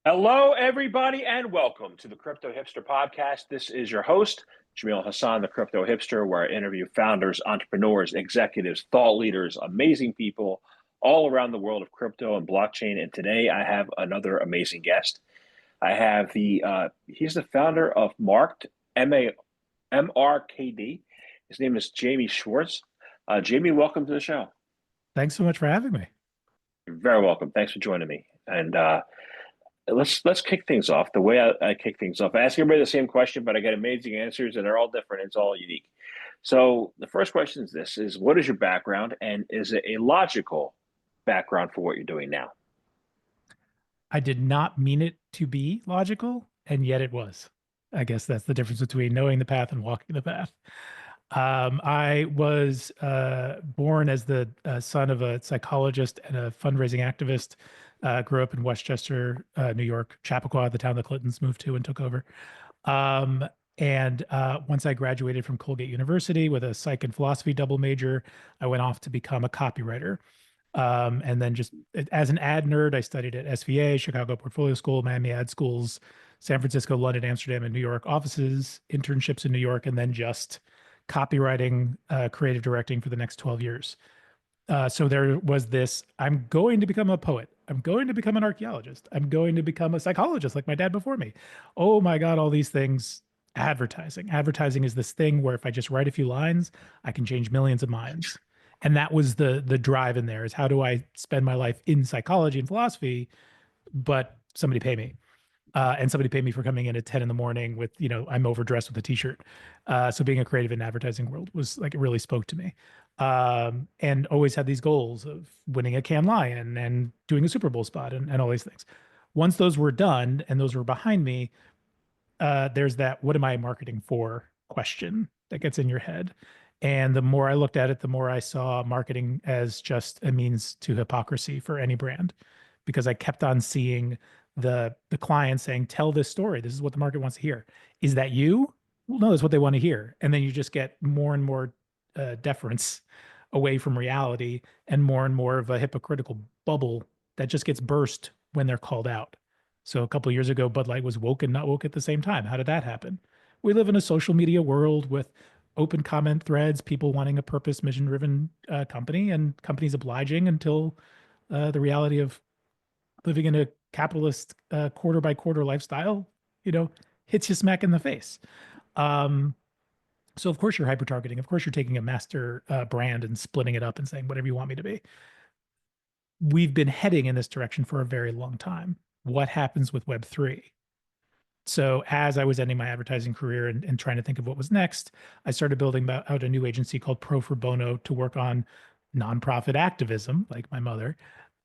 Hello, everybody, and welcome to the Crypto Hipster Podcast. This is your host, Jamil Hassan, the Crypto Hipster, where I interview founders, entrepreneurs, executives, thought leaders, amazing people all around the world of crypto and blockchain. And today I have another amazing guest. I have he's the founder of Marked, MRKD. His name is Jamie Schwartz. Jamie, welcome to the show. Thanks so much for having me. You're very welcome. Thanks for joining me. And let's kick things off the way I kick things off. I ask everybody the same question, but I get amazing answers, and they're all different. It's all unique. So the first question is this: is what is your background, and is it a logical background for what you're doing now? I did not mean it to be logical, and yet it was. I guess that's the difference between knowing the path and walking the path. I was born as the son of a psychologist and a fundraising activist. Grew up in Westchester, New York, Chappaqua, the town the Clintons moved to and took over. And once I graduated from Colgate University with a psych and philosophy double major, I went off to become a copywriter. And then just as an ad nerd, I studied at SVA, Chicago Portfolio School, Miami Ad Schools, San Francisco, London, Amsterdam, and New York offices, internships in New York, and then just copywriting, creative directing for the next 12 years. So there was this, I'm going to become a poet. I'm going to become an archaeologist. I'm going to become a psychologist like my dad before me. Oh my God, all these things. Advertising. Advertising is this thing where if I just write a few lines, I can change millions of minds. And that was the drive in there is how do I spend my life in psychology and philosophy, but somebody pay me. And somebody paid me for coming in at 10 in the morning with, I'm overdressed with a t-shirt. So being a creative in advertising world was like, it really spoke to me. And always had these goals of winning a Cannes Lion and doing a Super Bowl spot and all these things. Once those were done and those were behind me, there's that, what am I marketing for question that gets in your head. And the more I looked at it, the more I saw marketing as just a means to hypocrisy for any brand, because I kept on seeing the client saying, tell this story. This is what the market wants to hear. Is that you? Well, no, that's what they want to hear. And then you just get more and more deference away from reality and more of a hypocritical bubble that just gets burst when they're called out. So a couple of years ago, Bud Light was woke and not woke at the same time. How did that happen? We live in a social media world with open comment threads, people wanting a purpose, mission-driven company, and companies obliging until the reality of living in a capitalist quarter by quarter lifestyle, hits you smack in the face. So of course you're hyper targeting. Of course you're taking a master brand and splitting it up and saying whatever you want me to be. We've been heading in this direction for a very long time. What happens with Web3? So as I was ending my advertising career and trying to think of what was next, I started building out a new agency called Pro for Bono to work on nonprofit activism, like my mother,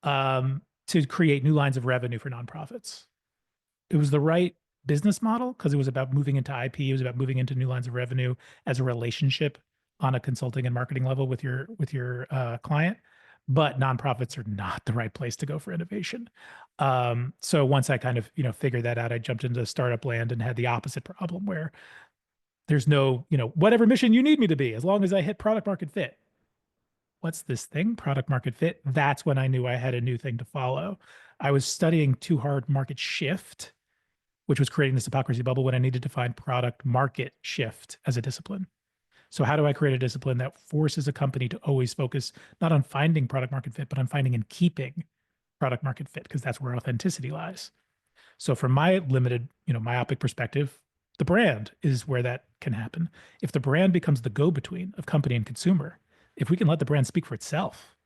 to create new lines of revenue for nonprofits. It was the right business model because it was about moving into IP. It was about moving into new lines of revenue as a relationship on a consulting and marketing level with your client. But nonprofits are not the right place to go for innovation. So once I kind of figured that out, I jumped into startup land and had the opposite problem where there's no whatever mission you need me to be as long as I hit product market fit. What's this thing? Product market fit. That's when I knew I had a new thing to follow. I was studying too hard market shift, which was creating this hypocrisy bubble when I needed to find product market shift as a discipline. So how do I create a discipline that forces a company to always focus not on finding product market fit, but on finding and keeping product market fit, because that's where authenticity lies. So from my limited, myopic perspective, the brand is where that can happen. If the brand becomes the go-between of company and consumer, if we can let the brand speak for itself,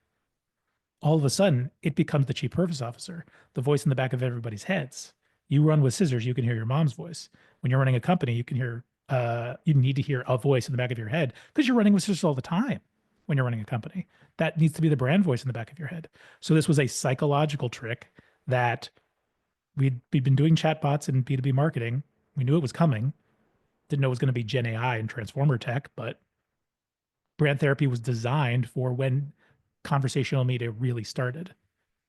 all of a sudden it becomes the chief purpose officer, the voice in the back of everybody's heads. You run with scissors, you can hear your mom's voice. When you're running a company, you need to hear a voice in the back of your head because you're running with scissors all the time when you're running a company. That needs to be the brand voice in the back of your head. So this was a psychological trick that we'd been doing chatbots and B2B marketing. We knew it was coming. Didn't know it was going to be Gen AI and transformer tech, but brand therapy was designed for when conversational media really started.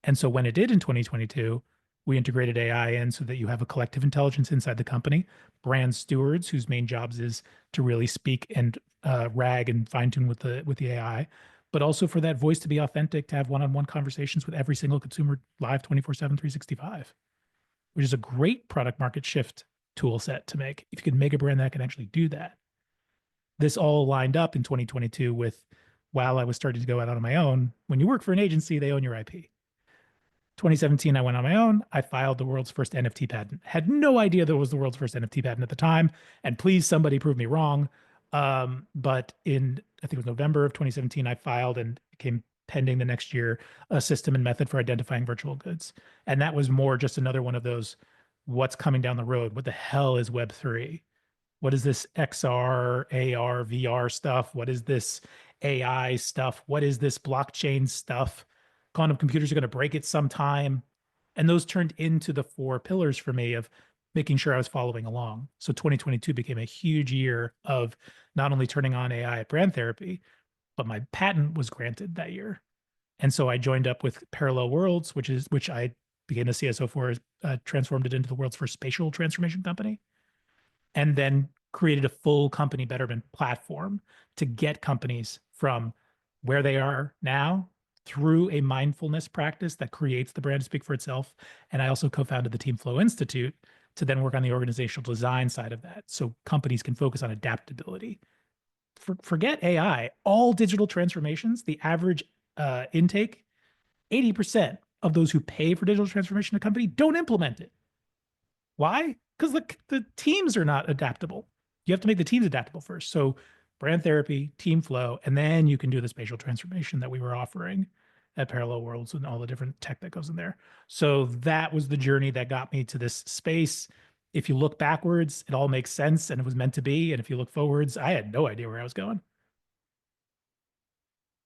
And so when it did in 2022, we integrated AI in so that you have a collective intelligence inside the company, brand stewards whose main jobs is to really speak and rag and fine tune with the AI, but also for that voice to be authentic, to have one-on-one conversations with every single consumer live 24/7, 365. which is a great product market shift tool set to make. If you can make a brand that can actually do that, this all lined up in 2022 with while I was starting to go out on my own. When you work for an agency, they own your IP. 2017, I went on my own. I filed the world's first NFT patent. Had no idea there was the world's first NFT patent at the time. And please, somebody prove me wrong. But in, I think it was November of 2017, I filed and became pending the next year a system and method for identifying virtual goods. And that was more just another one of those, what's coming down the road? What the hell is Web3? What is this XR, AR, VR stuff? What is this AI stuff? What is this blockchain stuff? Quantum computers are going to break it sometime. And those turned into the 4 pillars for me of making sure I was following along. So 2022 became a huge year of not only turning on AI at Brand Therapy, but my patent was granted that year. And so I joined up with Parallel Worlds, which I became the CSO for, transformed it into the world's first spatial transformation company, and then created a full company betterment platform to get companies from where they are now through a mindfulness practice that creates the brand to speak for itself. And I also co-founded the Team Flow Institute to then work on the organizational design side of that, so companies can focus on adaptability. Forget AI, all digital transformations, the average intake, 80% of those who pay for digital transformation in a company don't implement it. Why? Because the teams are not adaptable. You have to make the teams adaptable first. So Brand Therapy, Team Flow, and then you can do the spatial transformation that we were offering at Parallel Worlds and all the different tech that goes in there. So that was the journey that got me to this space. If you look backwards, it all makes sense and it was meant to be. And if you look forwards, I had no idea where I was going.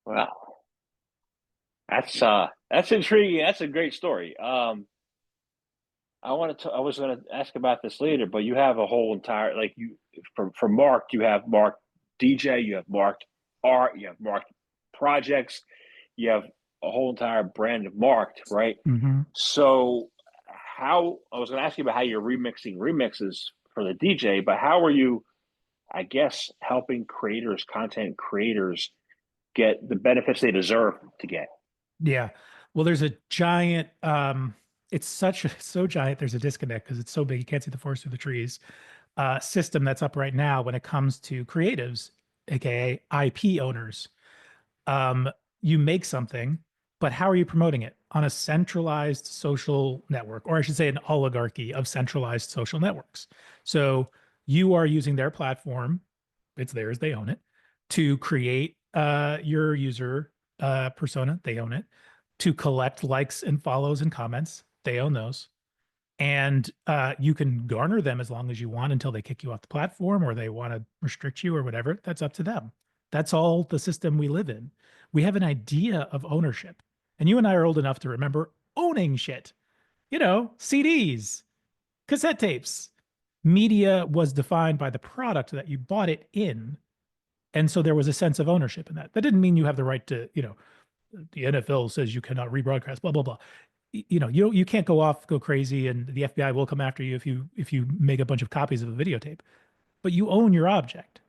Wow. That's intriguing. That's a great story. I was going to ask about this later, but you have a whole entire, like, you for Mark, you have Mark DJ, you have Mark Art, you have Mark Projects, you have a whole entire brand of Marked, right? Mm-hmm. So how, I was going to ask you about how you're remixing remixes for the DJ, but how are you, I guess, helping creators, content creators, get the benefits they deserve to get? Yeah. Well, there's a giant, it's so giant, there's a disconnect because it's so big, you can't see the forest through the trees. System that's up right now when it comes to creatives, aka IP owners. You make something, but how are you promoting it? On a centralized social network, or I should say an oligarchy of centralized social networks. So you are using their platform, it's theirs, they own it, to create your user persona, they own it, to collect likes and follows and comments, they own those. And you can garner them as long as you want until they kick you off the platform or they want to restrict you or whatever. That's up to them. That's all the system we live in. We have an idea of ownership. And you and I are old enough to remember owning shit. You know, CDs, cassette tapes. Media was defined by the product that you bought it in. And so there was a sense of ownership in that. That didn't mean you have the right to, you know, the NFL says you cannot rebroadcast, blah, blah, blah. You know, you can't go crazy, and the FBI will come after you if you make a bunch of copies of a videotape. But you own your object.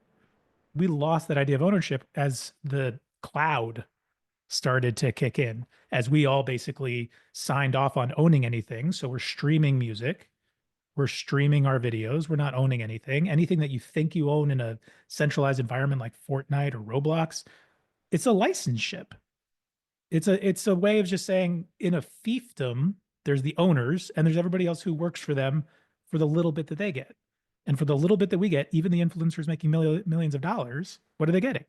We lost that idea of ownership as the cloud started to kick in, as we all basically signed off on owning anything. So we're streaming music, we're streaming our videos, we're not owning anything. Anything that you think you own in a centralized environment like Fortnite or Roblox, it's a license ship. It's a way of just saying in a fiefdom, there's the owners and there's everybody else who works for them for the little bit that they get. And for the little bit that we get, even the influencers making millions of dollars, what are they getting?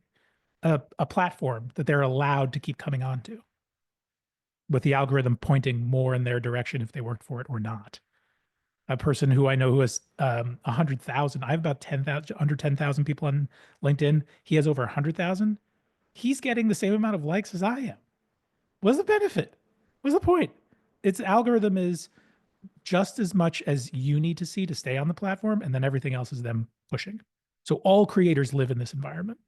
A platform that they're allowed to keep coming onto, with the algorithm pointing more in their direction if they worked for it or not. A person who I know who has 100,000, I have about 10,000, under 10,000 people on LinkedIn. He has over 100,000. He's getting the same amount of likes as I am. What's the benefit? What's the point? Its algorithm is just as much as you need to see to stay on the platform, and then everything else is them pushing. So all creators live in this environment.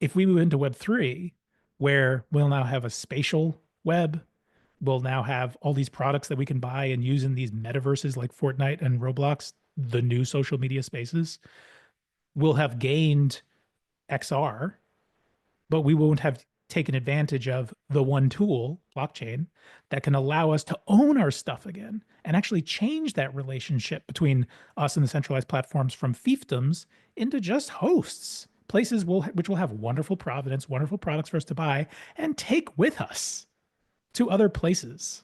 If we move into Web3, where we'll now have a spatial web, we'll now have all these products that we can buy and use in these metaverses like Fortnite and Roblox, the new social media spaces, we'll have gained XR, but we won't have taken advantage of the one tool, blockchain, that can allow us to own our stuff again and actually change that relationship between us and the centralized platforms from fiefdoms into just hosts, places which will have wonderful provenance, wonderful products for us to buy and take with us to other places.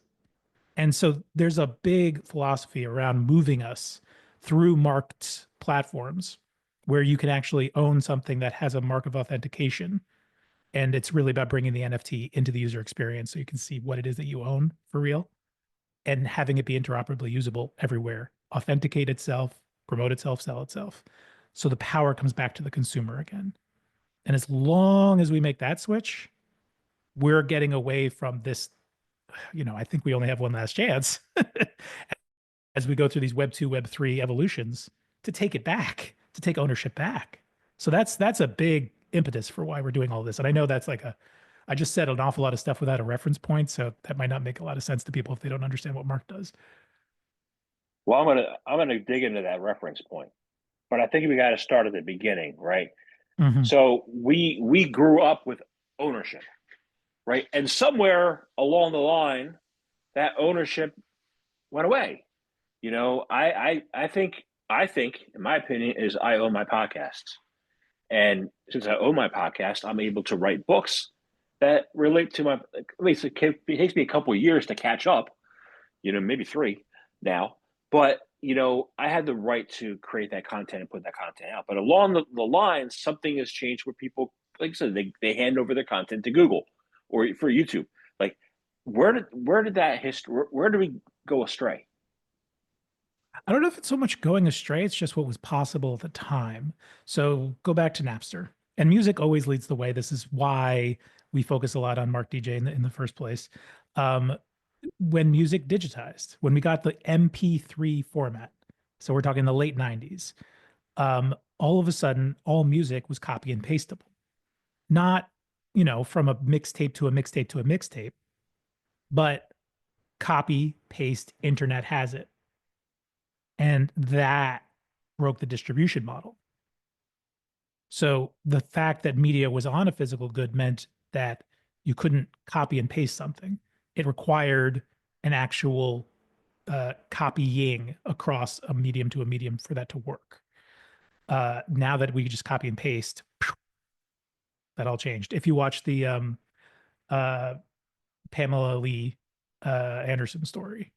And so there's a big philosophy around moving us through marked platforms where you can actually own something that has a mark of authentication. And it's really about bringing the NFT into the user experience so you can see what it is that you own for real and having it be interoperably usable everywhere, authenticate itself, promote itself, sell itself. So the power comes back to the consumer again. And as long as we make that switch, we're getting away from this. I think we only have one last chance as we go through these Web 2, Web 3 evolutions to take it back, to take ownership back. So that's a big impetus for why we're doing all this. And I know that's I just said an awful lot of stuff without a reference point, so that might not make a lot of sense to people if they don't understand what Mark does. Well, I'm gonna dig into that reference point, but I think we got to start at the beginning, right? Mm-hmm. So we grew up with ownership, right? And somewhere along the line, that ownership went away. I think, in my opinion, is I own my podcasts, and since I own my podcast, I'm able to write books that relate to my. At least it takes me a couple of years to catch up, maybe 3 now. But I had the right to create that content and put that content out. But along the lines, something has changed where people, like I said, they hand over their content to Google or for YouTube. Like, where did that history? Where do we go astray? I don't know if it's so much going astray, it's just what was possible at the time. So go back to Napster. And music always leads the way. This is why we focus a lot on Mark DJ in the first place. When music digitized, when we got the MP3 format, so we're talking the late 90s, all of a sudden, all music was copy and pastable. Not, from a mixtape to a mixtape to a mixtape, but copy, paste, internet has it. And that broke the distribution model. So the fact that media was on a physical good meant that you couldn't copy and paste something. It required an actual copying across a medium to a medium for that to work. Now that we just copy and paste, that all changed. If you watch the Pamela Lee Anderson story,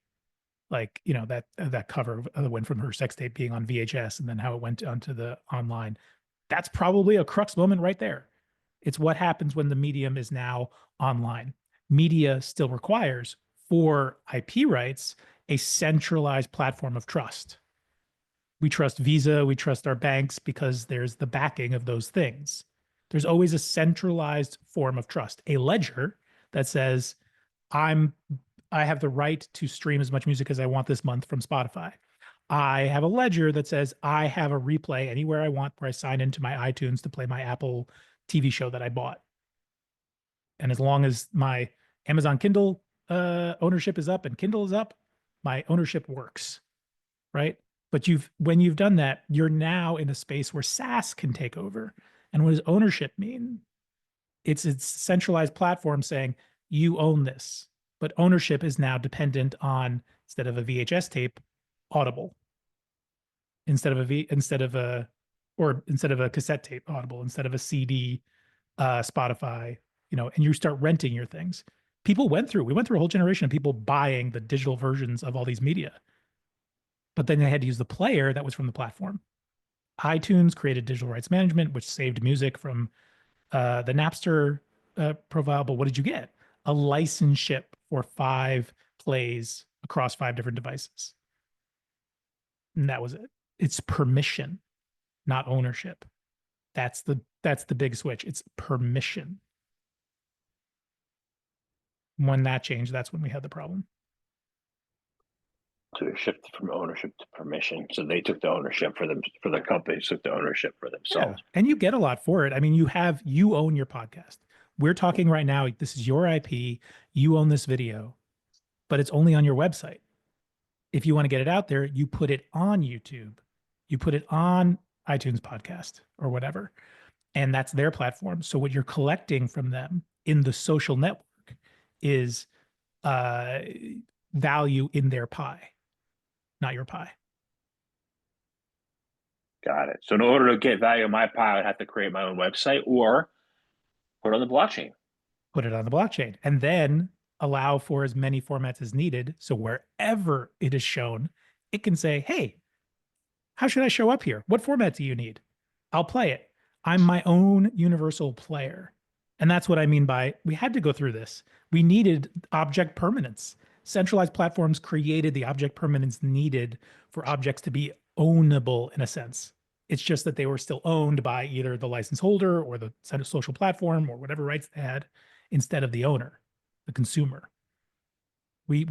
that cover went from her sex tape being on VHS and then how it went onto the online. That's probably a crux moment right there. It's what happens when the medium is now online. Media still requires, for IP rights, a centralized platform of trust. We trust Visa, we trust our banks because there's the backing of those things. There's always a centralized form of trust, a ledger that says, I have the right to stream as much music as I want this month from Spotify. I have a ledger that says I have a replay anywhere I want where I sign into my iTunes to play my Apple TV show that I bought. And as long as my Amazon Kindle ownership is up and Kindle is up, my ownership works, right? But when you've done that, you're now in a space where SaaS can take over. And what does ownership mean? It's a centralized platform saying you own this, but ownership is now dependent on, instead of a VHS tape, Audible. Instead of a cassette tape, Audible. Instead of a CD, Spotify. And you start renting your things. We went through a whole generation of people buying the digital versions of all these media, but then they had to use the player that was from the platform. iTunes created digital rights management, which saved music from the Napster profile. But what did you get? A license ship for 5 plays across 5 different devices. And that was it. It's permission, not ownership. That's the big switch. It's permission. When that changed, that's when we had the problem. To shift from ownership to permission. So they took the ownership for the companies took the ownership for themselves. Yeah. And you get a lot for it. I mean, you own your podcast. We're talking right now. This is your IP. You own this video, but it's only on your website. If you want to get it out there, you put it on YouTube. You put it on iTunes podcast or whatever. And that's their platform. So what you're collecting from them in the social network is value in their pie, not your pie. Got it. So in order to get value in my pie, I'd have to create my own website or put it on the blockchain. Put it on the blockchain, and then allow for as many formats as needed. So wherever it is shown, it can say, hey, how should I show up here? What format do you need? I'll play it. I'm my own universal player. And that's what I mean by we had to go through this. We needed object permanence. Centralized platforms created the object permanence needed for objects to be ownable in a sense. It's just that they were still owned by either the license holder or the social platform or whatever rights they had instead of the owner, the consumer. We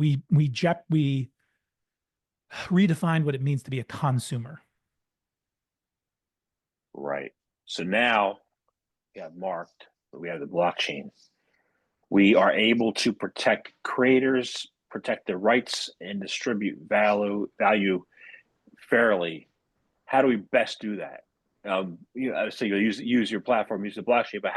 redefined what it means to be a consumer. Right. So now we have marked, but we have the blockchain. We are able to protect creators, protect their rights, and distribute value fairly. How do we best do that? So you use your platform, use the blockchain, but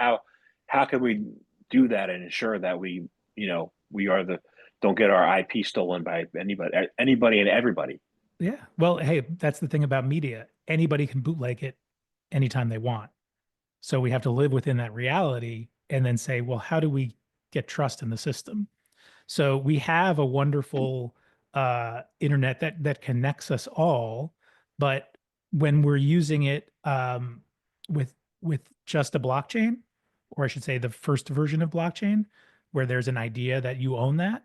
how can we do that and ensure that we don't get our IP stolen by anybody and everybody? Yeah. Well, hey, that's the thing about media. Anybody can bootleg it anytime they want. So we have to live within that reality and then say, well, how do we get trust in the system? So we have a wonderful internet that connects us all, but when we're using it with just a blockchain, or I should say the first version of blockchain, where there's an idea that you own that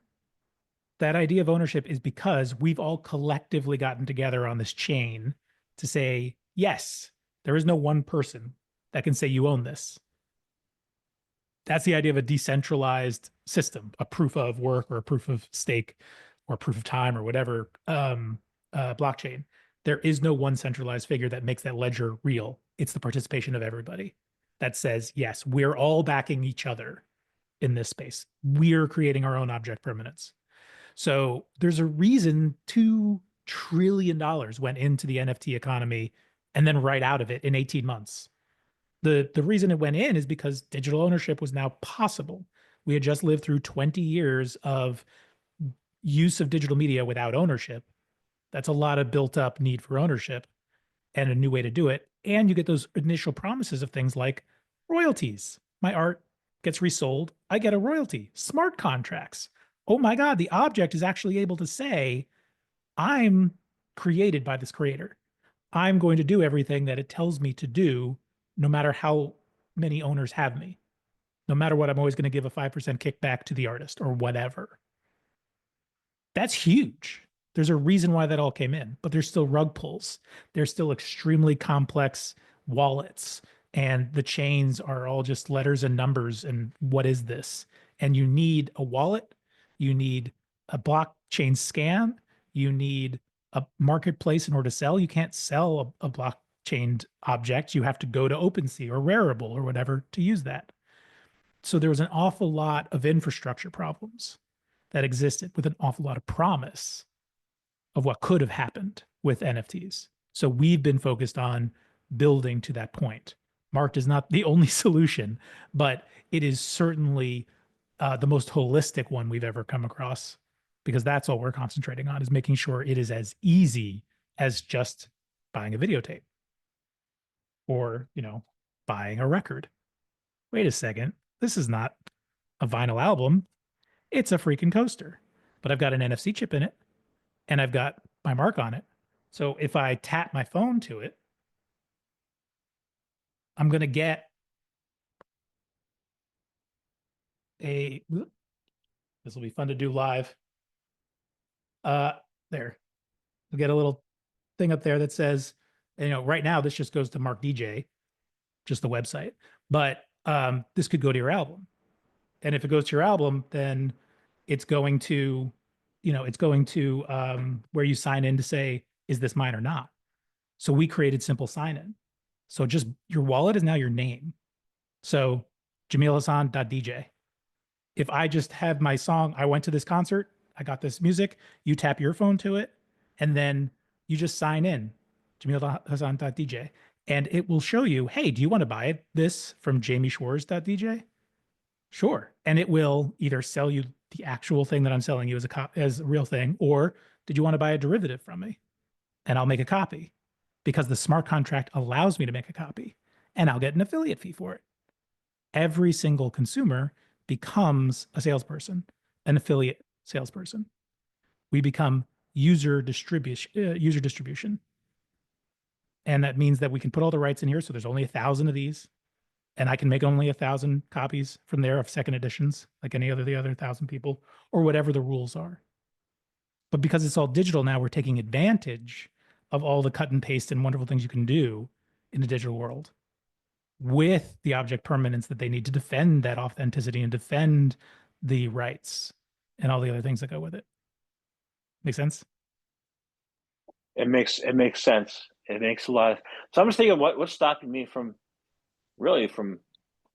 idea of ownership is because we've all collectively gotten together on this chain to say, yes, there is no one person that can say you own this. That's the idea of a decentralized system, a proof of work or a proof of stake or proof of time or whatever blockchain. There is no one centralized figure that makes that ledger real. It's the participation of everybody that says, yes, we're all backing each other in this space. We're creating our own object permanence. So there's a reason $2 trillion went into the NFT economy and then right out of it in 18 months. The reason it went in is because digital ownership was now possible. We had just lived through 20 years of use of digital media without ownership. That's a lot of built up need for ownership and a new way to do it. And you get those initial promises of things like royalties. My art gets resold, I get a royalty. Smart contracts. Oh my God, the object is actually able to say, I'm created by this creator. I'm going to do everything that it tells me to do, no matter how many owners have me. No matter what, I'm always going to give a 5% kickback to the artist or whatever. That's huge. There's a reason why that all came in, but there's still rug pulls. There's still extremely complex wallets, and the chains are all just letters and numbers. And what is this? And you need a wallet, you need a blockchain scan, you need a marketplace in order to sell. You can't sell a blockchain object. You have to go to OpenSea or Rarible or whatever to use that. So there was an awful lot of infrastructure problems that existed with an awful lot of promise of what could have happened with NFTs. So we've been focused on building to that point. Marked is not the only solution, but it is certainly the most holistic one we've ever come across, because that's all we're concentrating on, is making sure it is as easy as just buying a videotape or, buying a record. Wait a second, this is not a vinyl album. It's a freaking coaster, but I've got an NFC chip in it and I've got my mark on it. So if I tap my phone to it, I'm going to get this will be fun to do live. There. We'll get a little thing up there that says, right now this just goes to Mark DJ, just the website, but this could go to your album. And if it goes to your album, then it's going to, where you sign in to say, is this mine or not? So we created simple sign in. So just your wallet is now your name. So JamilHassan.dj. If I just have my song, I went to this concert, I got this music, you tap your phone to it, and then you just sign in, JamilHassan.dj, and it will show you, hey, do you want to buy this from JamieSchwartz.dj? Sure. And it will either sell you the actual thing that I'm selling you as a real thing, or did you want to buy a derivative from me? And I'll make a copy because the smart contract allows me to make a copy and I'll get an affiliate fee for it. Every single consumer becomes a salesperson, an affiliate salesperson. We become user distribution. And that means that we can put all the rights in here. So there's only 1,000 of these. And I can make only 1,000 copies from there of second editions, like any other the other 1,000 people, or whatever the rules are. But because it's all digital now, we're taking advantage of all the cut and paste and wonderful things you can do in the digital world with the object permanence that they need to defend that authenticity and defend the rights and all the other things that go with it. Make sense? It makes sense. It makes a lot of, so I'm just thinking what's stopping me from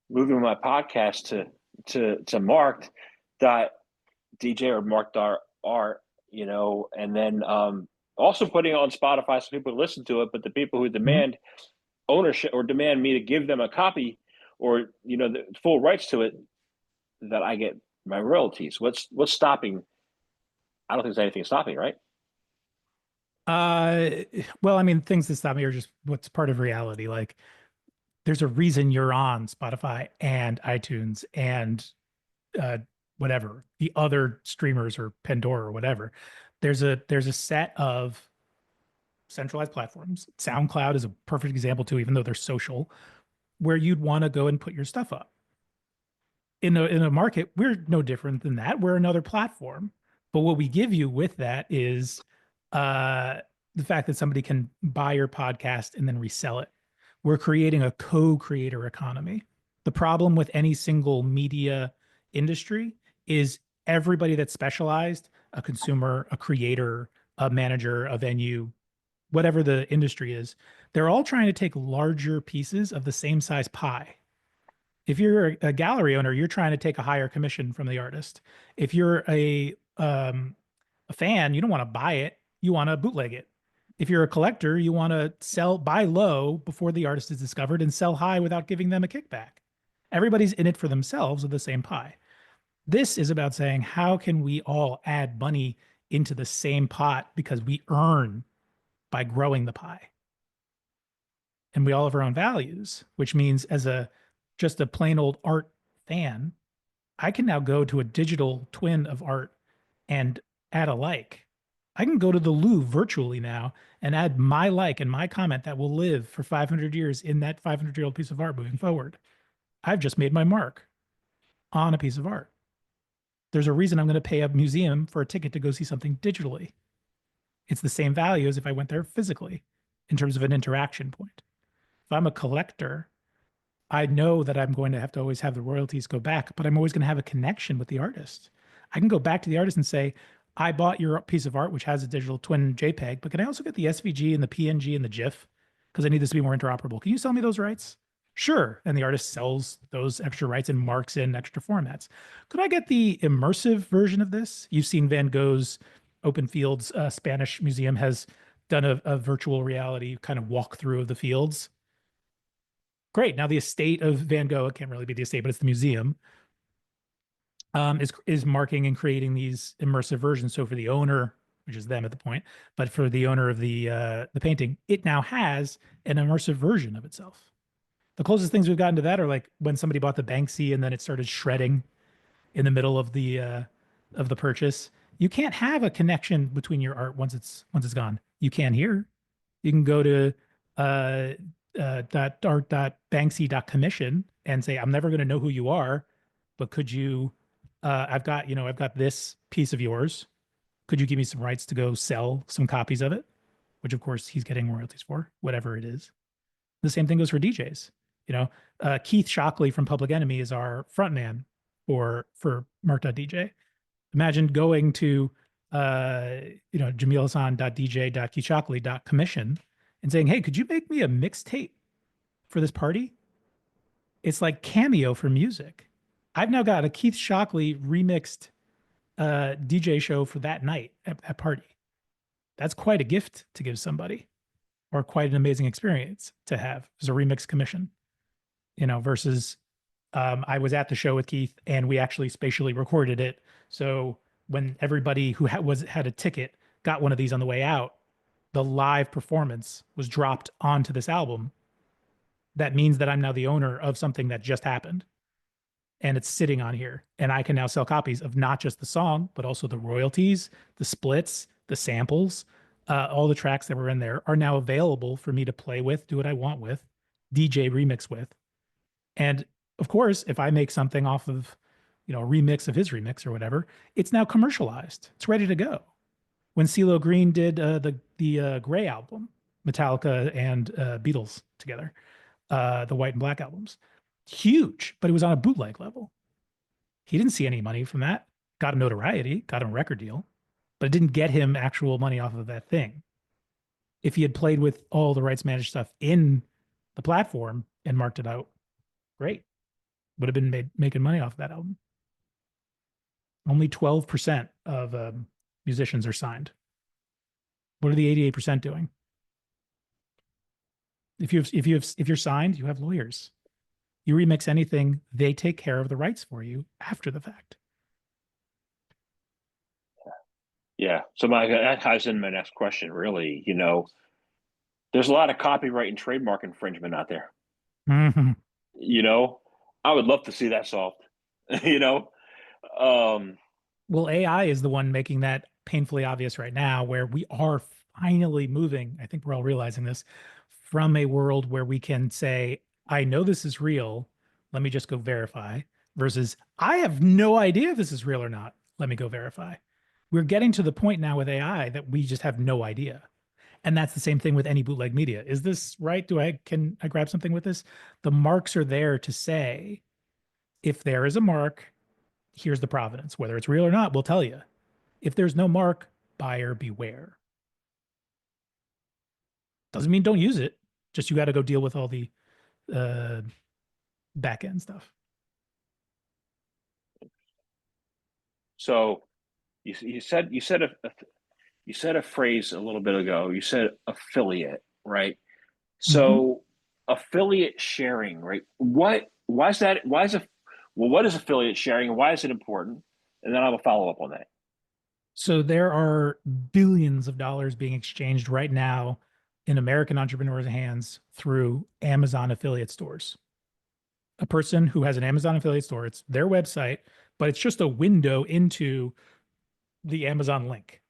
moving my podcast to marked dot DJ or marked art, and then also putting it on Spotify so people listen to it, but the people who demand ownership or demand me to give them a copy or the full rights to it, that I get my royalties. What's stopping? I don't think there's anything stopping, right? Well, I mean, things that stop me are just what's part of reality. Like, there's a reason you're on Spotify and iTunes and whatever the other streamers or Pandora or whatever. There's a set of centralized platforms. SoundCloud is a perfect example too, even though they're social, where you'd want to go and put your stuff up. In a market, we're no different than that. We're another platform. But what we give you with that is the fact that somebody can buy your podcast and then resell it. We're creating a co-creator economy. The problem with any single media industry is everybody that's specialized, a consumer, a creator, a manager, a venue, whatever the industry is, they're all trying to take larger pieces of the same size pie. If you're a gallery owner, you're trying to take a higher commission from the artist. If you're a fan, you don't want to buy it, you want to bootleg it. If you're a collector, you want to buy low before the artist is discovered and sell high without giving them a kickback. Everybody's in it for themselves of the same pie. This is about saying, how can we all add money into the same pot because we earn by growing the pie? And we all have our own values, which means as just a plain old art fan, I can now go to a digital twin of art and add a like. I can go to the Louvre virtually now and add my like and my comment that will live for 500 years in that 500-year-old piece of art moving forward. I've just made my mark on a piece of art. There's a reason I'm going to pay a museum for a ticket to go see something digitally. It's the same value as if I went there physically in terms of an interaction point. If I'm a collector, I know that I'm going to have to always have the royalties go back, but I'm always going to have a connection with the artist. I can go back to the artist and say, I bought your piece of art, which has a digital twin JPEG, but can I also get the SVG and the PNG and the GIF? Because I need this to be more interoperable. Can you sell me those rights? Sure. And the artist sells those extra rights and marks in extra formats. Could I get the immersive version of this? You've seen Van Gogh's Open Fields Spanish Museum has done a virtual reality kind of walkthrough of the fields. Great. Now the estate of Van Gogh, it can't really be the estate, but it's the museum, is marking and creating these immersive versions. So for the owner, which is them at the point, but for the owner of the painting, it now has an immersive version of itself. The closest things we've gotten to that are like when somebody bought the Banksy and then it started shredding in the middle of the purchase. You can't have a connection between your art once it's gone. You can here. You can go to art.banksy.commission and say, I'm never going to know who you are, but could you, I've got this piece of yours. Could you give me some rights to go sell some copies of it? Which of course he's getting royalties for, whatever it is. The same thing goes for DJs. Keith Shockley from Public Enemy is our frontman for Mark.dj. Imagine going to jamilhassan.dj.keithshockley.commission and saying, hey, could you make me a mixtape for this party? It's like Cameo for music. I've now got a Keith Shockley remixed DJ show for that night at party. That's quite a gift to give somebody, or quite an amazing experience to have as a remix commission, versus I was at the show with Keith, and we actually spatially recorded it. So when everybody who had a ticket got one of these on the way out, the live performance was dropped onto this album. That means that I'm now the owner of something that just happened, and it's sitting on here, and I can now sell copies of not just the song, but also the royalties, the splits, the samples, all the tracks that were in there are now available for me to play with, do what I want with, DJ remix with. And of course, if I make something off of, a remix of his remix or whatever, it's now commercialized. It's ready to go. When CeeLo Green did the Gray album, Metallica and Beatles together, the White and Black albums, huge, but it was on a bootleg level. He didn't see any money from that. Got him notoriety, got him a record deal, but it didn't get him actual money off of that thing. If he had played with all the rights managed stuff in the platform and marked it out, great. Would have been making money off of that album. Only 12% of musicians are signed. What are the 88% doing? If you're signed, you have lawyers. You remix anything, they take care of the rights for you after the fact. Yeah. So that ties in my next question, really. There's a lot of copyright and trademark infringement out there. Mm-hmm. I would love to see that solved. Well, AI is the one making that painfully obvious right now, where we are finally moving. I think we're all realizing this, from a world where we can say, I know this is real. Let me just go verify, versus I have no idea if this is real or not. Let me go verify. We're getting to the point now with AI that we just have no idea. And that's the same thing with any bootleg media. Is this right? Can I grab something with this? The marks are there to say, if there is a mark, here's the provenance. Whether it's real or not, we'll tell you. If there's no mark, buyer beware. Doesn't mean don't use it. Just you got to go deal with all the back end stuff. So you said a phrase a little bit ago. You said affiliate, right? So affiliate sharing, right? Why is that? What is affiliate sharing and why is it important? And then I will follow up on that. So there are billions of dollars being exchanged right now in American entrepreneurs' hands through Amazon affiliate stores. A person who has an Amazon affiliate store, it's their website, but it's just a window into the Amazon link.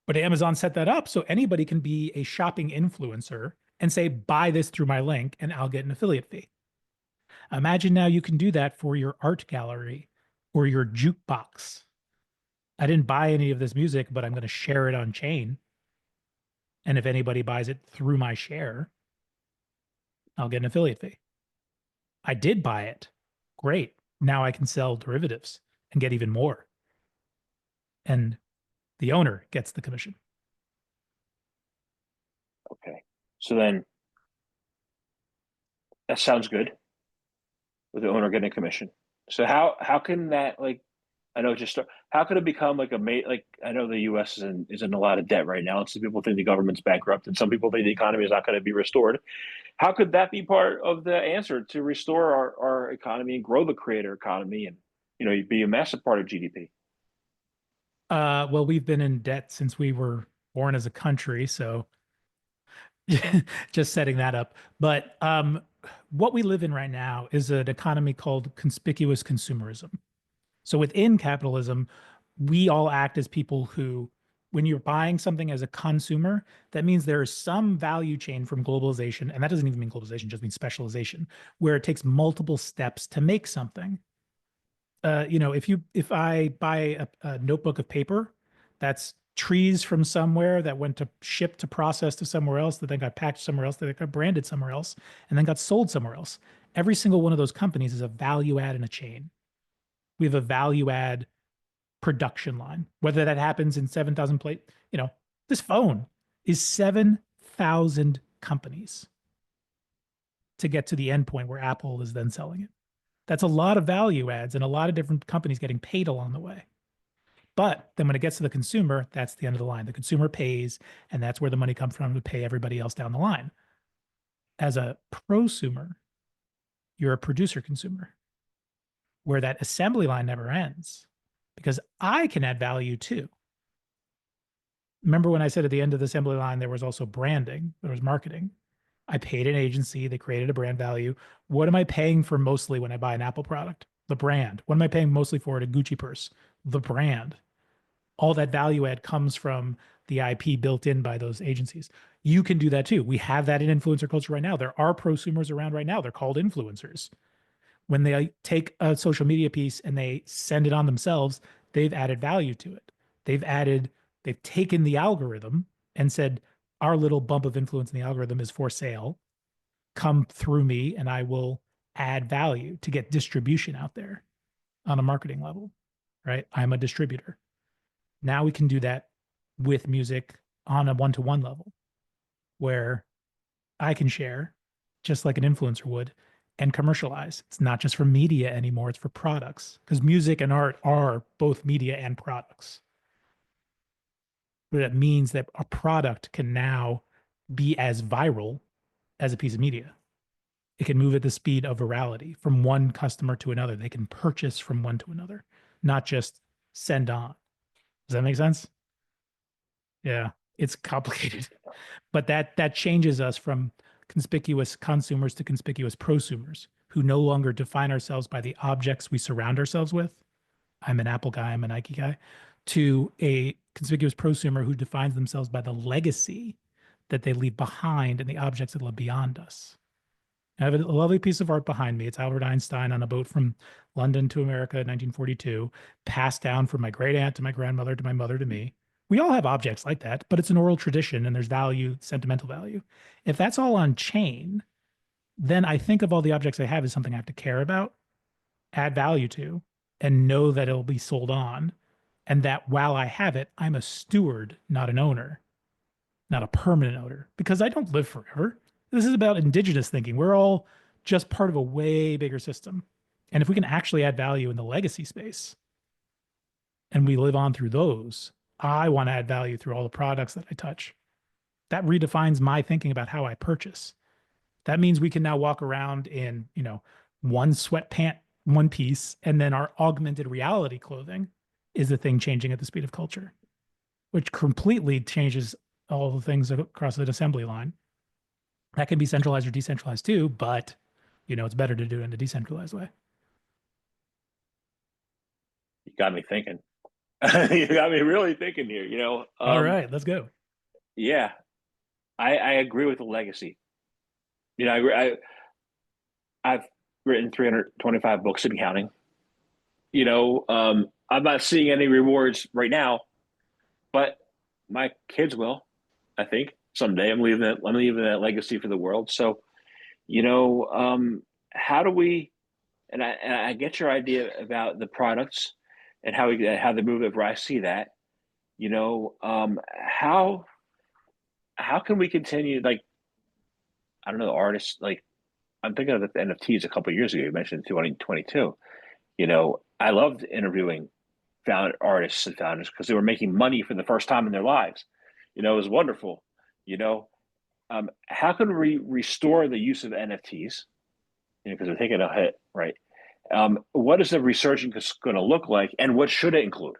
But Amazon set that up so anybody can be a shopping influencer and say, buy this through my link and I'll get an affiliate fee. Imagine now you can do that for your art gallery or your jukebox. I didn't buy any of this music, but I'm going to share it on chain. And if anybody buys it through my share, I'll get an affiliate fee. I did buy it. Great. Now I can sell derivatives and get even more. And the owner gets the commission. Okay. So then that sounds good with the owner getting a commission. So how can that, I know how could it become like I know the U.S. is in a lot of debt right now, and some people think the government's bankrupt, and some people think the economy is not going to be restored. How could that be part of the answer to restore our economy and grow the creator economy and be a massive part of GDP? Well, we've been in debt since we were born as a country, so just setting that up. But what we live in right now is an economy called conspicuous consumerism. So within capitalism, we all act as people who, when you're buying something as a consumer, that means there is some value chain from globalization, and that doesn't even mean globalization, just means specialization, where it takes multiple steps to make something. If I buy a notebook of paper, that's trees from somewhere that went to ship to process to somewhere else, that then got packed somewhere else, that then got branded somewhere else, and then got sold somewhere else. Every single one of those companies is a value add in a chain. We have a value add production line, whether that happens in 7,000 plate, this phone is 7,000 companies to get to the endpoint where Apple is then selling it. That's a lot of value adds and a lot of different companies getting paid along the way. But then when it gets to the consumer, that's the end of the line. The consumer pays, and that's where the money comes from to pay everybody else down the line. As a prosumer, you're a producer consumer, where that assembly line never ends because I can add value too. Remember when I said at the end of the assembly line, there was also branding, there was marketing. I paid an agency, they created a brand value. What am I paying for mostly when I buy an Apple product? The brand. What am I paying mostly for at a Gucci purse? The brand. All that value add comes from the IP built in by those agencies. You can do that too. We have that in influencer culture right now. There are prosumers around right now. They're called influencers. When they take a social media piece and they send it on themselves, they've added value to it. They've taken the algorithm and said, our little bump of influence in the algorithm is for sale. Come through me and I will add value to get distribution out there on a marketing level, right? I'm a distributor. Now we can do that with music on a one-to-one level where I can share just like an influencer would and commercialize. It's not just for media anymore, it's for products because music and art are both media and products. But that means that a product can now be as viral as a piece of media. It can move at the speed of virality from one customer to another. They can purchase from one to another, not just send on. Does that make sense? Yeah, it's complicated. But that changes us from conspicuous consumers to conspicuous prosumers who no longer define ourselves by the objects we surround ourselves with. I'm an Apple guy, I'm a Nike guy, to a conspicuous prosumer who defines themselves by the legacy that they leave behind and the objects that live beyond us. I have a lovely piece of art behind me. It's Albert Einstein on a boat from London to America in 1942, passed down from my great aunt to my grandmother to my mother to me. We all have objects like that, but it's an oral tradition and there's value, sentimental value. If that's all on chain, then I think of all the objects I have as something I have to care about, add value to, and know that it'll be sold on. And that while I have it, I'm a steward, not an owner, not a permanent owner, because I don't live forever. This is about indigenous thinking. We're all just part of a way bigger system. And if we can actually add value in the legacy space and we live on through those, I want to add value through all the products that I touch. That redefines my thinking about how I purchase. That means we can now walk around in, one sweatpant, one piece, and then our augmented reality clothing is the thing changing at the speed of culture, which completely changes all the things across the assembly line. That can be centralized or decentralized too, but it's better to do it in a decentralized way. You got me thinking. You got me really thinking here. All right, let's go. Yeah, I agree with the legacy. I agree. I've written 325 books and counting. I'm not seeing any rewards right now, but my kids will, I think. Someday I'm leaving that legacy for the world. So, how do we? And I get your idea about the products and how they move it. Where I see that, how can we continue? Like, I don't know, artists. Like, I'm thinking of the NFTs a couple of years ago. You mentioned 2022. I loved interviewing artists and founders because they were making money for the first time in their lives. It was wonderful. How can we restore the use of NFTs? Because they're taking a hit, right? What is the resurgence going to look like, and what should it include?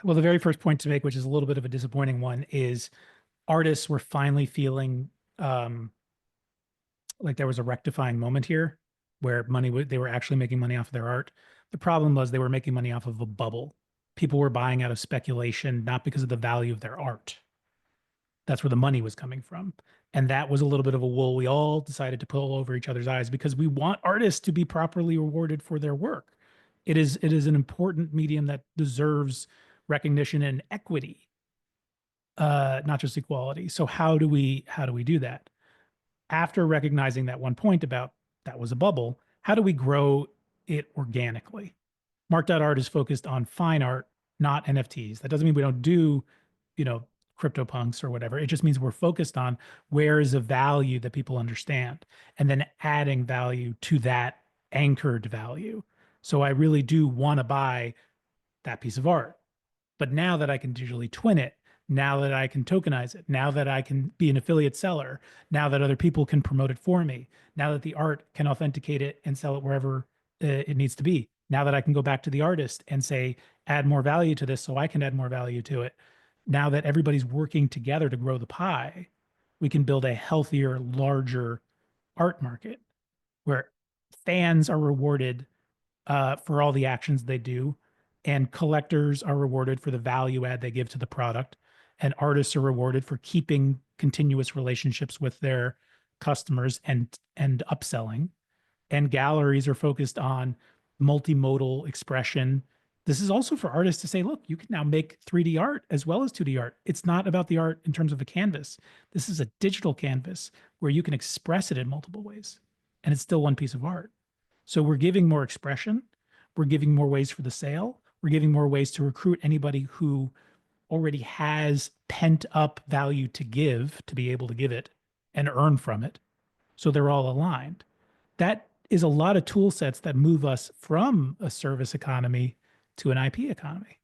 Well, the very first point to make, which is a little bit of a disappointing one, is artists were finally feeling like there was a rectifying moment here where they were actually making money off of their art. The problem was they were making money off of a bubble. People were buying out of speculation, not because of the value of their art. That's where the money was coming from. And that was a little bit of a wool we all decided to pull over each other's eyes because we want artists to be properly rewarded for their work. It is an important medium that deserves recognition and equity, not just equality. So how do we do that? After recognizing that one point about that was a bubble, how do we grow it organically? Mark.art is focused on fine art, not NFTs. That doesn't mean we don't do, CryptoPunks or whatever. It just means we're focused on where is a value that people understand and then adding value to that anchored value. So I really do want to buy that piece of art. But now that I can digitally twin it, now that I can tokenize it, now that I can be an affiliate seller, now that other people can promote it for me, now that the art can authenticate it and sell it wherever it needs to be, now that I can go back to the artist and say, add more value to this so I can add more value to it. Now that everybody's working together to grow the pie, we can build a healthier, larger art market where fans are rewarded for all the actions they do, and collectors are rewarded for the value add they give to the product, and artists are rewarded for keeping continuous relationships with their customers and upselling, and galleries are focused on multimodal expression. This is also for artists to say, look, you can now make 3D art as well as 2D art. It's not about the art in terms of a canvas. This is a digital canvas where you can express it in multiple ways, and it's still one piece of art. So we're giving more expression. We're giving more ways for the sale. We're giving more ways to recruit anybody who already has pent up value to give, to be able to give it and earn from it. So they're all aligned. That is a lot of tool sets that move us from a service economy to an IP economy.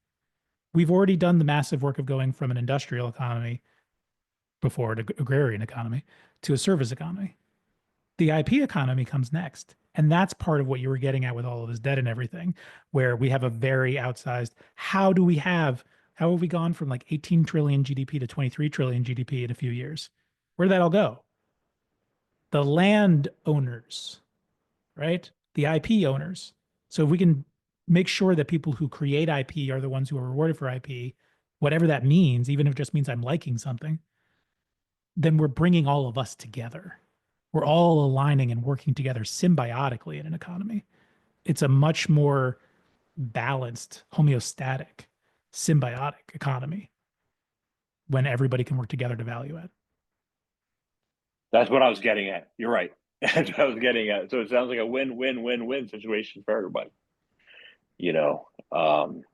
We've already done the massive work of going from an industrial economy before, an agrarian economy, to a service economy. The IP economy comes next. And that's part of what you were getting at with all of this debt and everything, where we have a very outsized, how have we gone from like 18 trillion GDP to 23 trillion GDP in a few years? Where did that all go? The land owners, right? The IP owners. So if we can make sure that people who create IP are the ones who are rewarded for IP, whatever that means, even if it just means I'm liking something, then we're bringing all of us together. We're all aligning and working together symbiotically in an economy. It's a much more balanced, homeostatic, symbiotic economy when everybody can work together to value add. That's what I was getting at. You're right. That's what I was getting at. So it sounds like a win-win-win-win situation for everybody. You know, and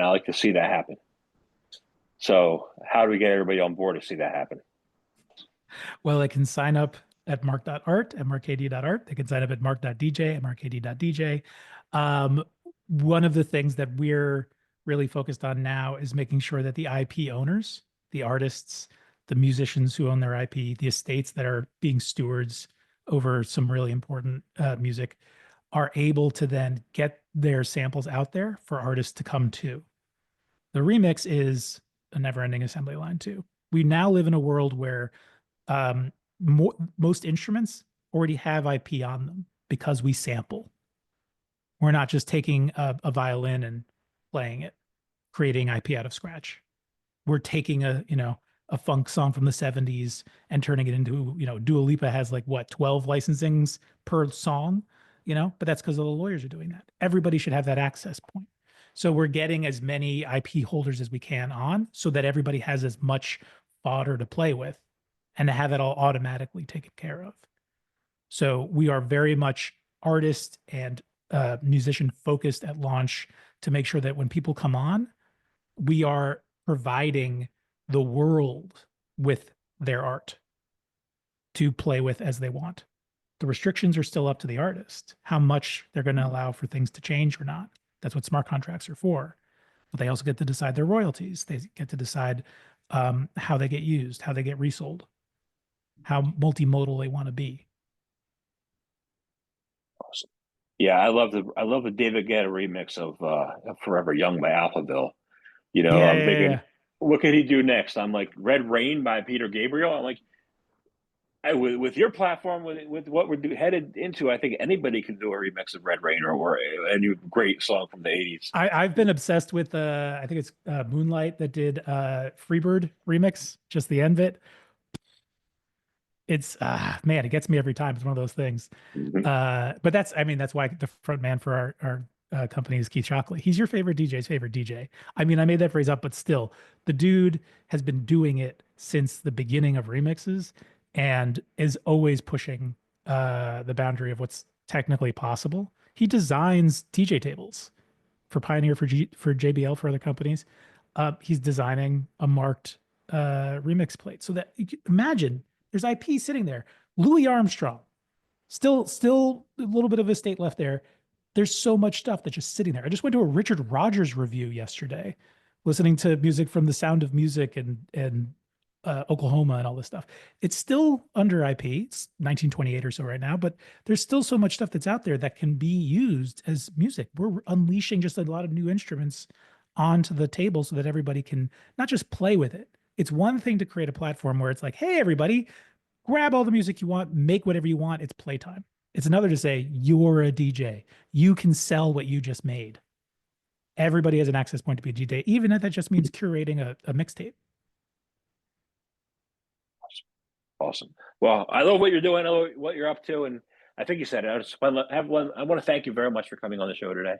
I like to see that happen. So how do we get everybody on board to see that happen? Well, they can sign up at mark.art, at markad.art. They can sign up at mark.dj, at markad.dj. One of the things that we're really focused on now is making sure that the IP owners, the artists, the musicians who own their IP, the estates that are being stewards over some really important music, are able to then get their samples out there for artists to come to. The remix is a never-ending assembly line too. We now live in a world where most instruments already have IP on them because we sample. We're not just taking a violin and playing it, creating IP out of scratch. We're taking a funk song from the 70s and turning it into, Dua Lipa has like what, 12 licensings per song, but that's because all the lawyers are doing that. Everybody should have that access point. So we're getting as many IP holders as we can on so that everybody has as much fodder to play with and to have it all automatically taken care of. So we are very much artist and musician focused at launch to make sure that when people come on, we are providing the world with their art to play with as they want. The restrictions are still up to the artist, how much they're going to allow for things to change or not. That's what smart contracts are for. But they also get to decide their royalties. They get to decide how they get used, how they get resold, how multimodal they want to be. Awesome. Yeah, I love the David Guetta remix of Forever Young by Alphaville. I'm thinking, what could he do next? I'm like, Red Rain by Peter Gabriel. I'm like, with your platform, with what we're headed into, I think anybody can do a remix of Red Rain or a new great song from the 80s. I've been obsessed with, I think it's Moonlight that did Freebird remix, just the end of it. It's, man, it gets me every time. It's one of those things. Mm-hmm. But that's why the front man for our company is Keith Shockley. He's your favorite DJ's favorite DJ. I mean, I made that phrase up, but still, the dude has been doing it since the beginning of remixes and is always pushing the boundary of what's technically possible. He designs DJ tables for Pioneer, for JBL, for other companies. He's designing a marked remix plate so that you can imagine there's IP sitting there. Louis Armstrong, still a little bit of estate left there. There's so much stuff that's just sitting there. I just went to a Richard Rogers review yesterday listening to music from The Sound of Music and Oklahoma and all this stuff. It's still under IP. It's 1928 or so right now, but there's still so much stuff that's out there that can be used as music. We're unleashing just a lot of new instruments onto the table so that everybody can not just play with it. It's one thing to create a platform where it's like, hey, everybody, grab all the music you want, make whatever you want. It's playtime. It's another to say, you're a DJ. You can sell what you just made. Everybody has an access point to be a DJ, even if that just means curating a mixtape. Awesome. Well, I love what you're doing, I love what you're up to, and I think you said it. I want to thank you very much for coming on the show today.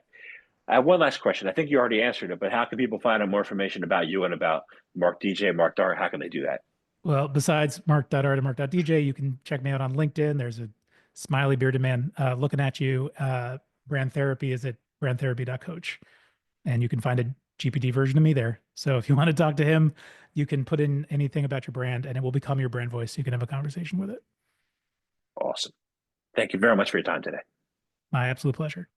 I have one last question. I think you already answered it, but how can people find out more information about you and about Mark DJ, Mark Dart? How can they do that? Well, besides mark.art and mark.dj, you can check me out on LinkedIn. There's a smiley bearded man looking at you. Brand Therapy is at brandtherapy.coach. And you can find a GPT version of me there. So if you want to talk to him, you can put in anything about your brand and it will become your brand voice. You can have a conversation with it. Awesome. Thank you very much for your time today. My absolute pleasure.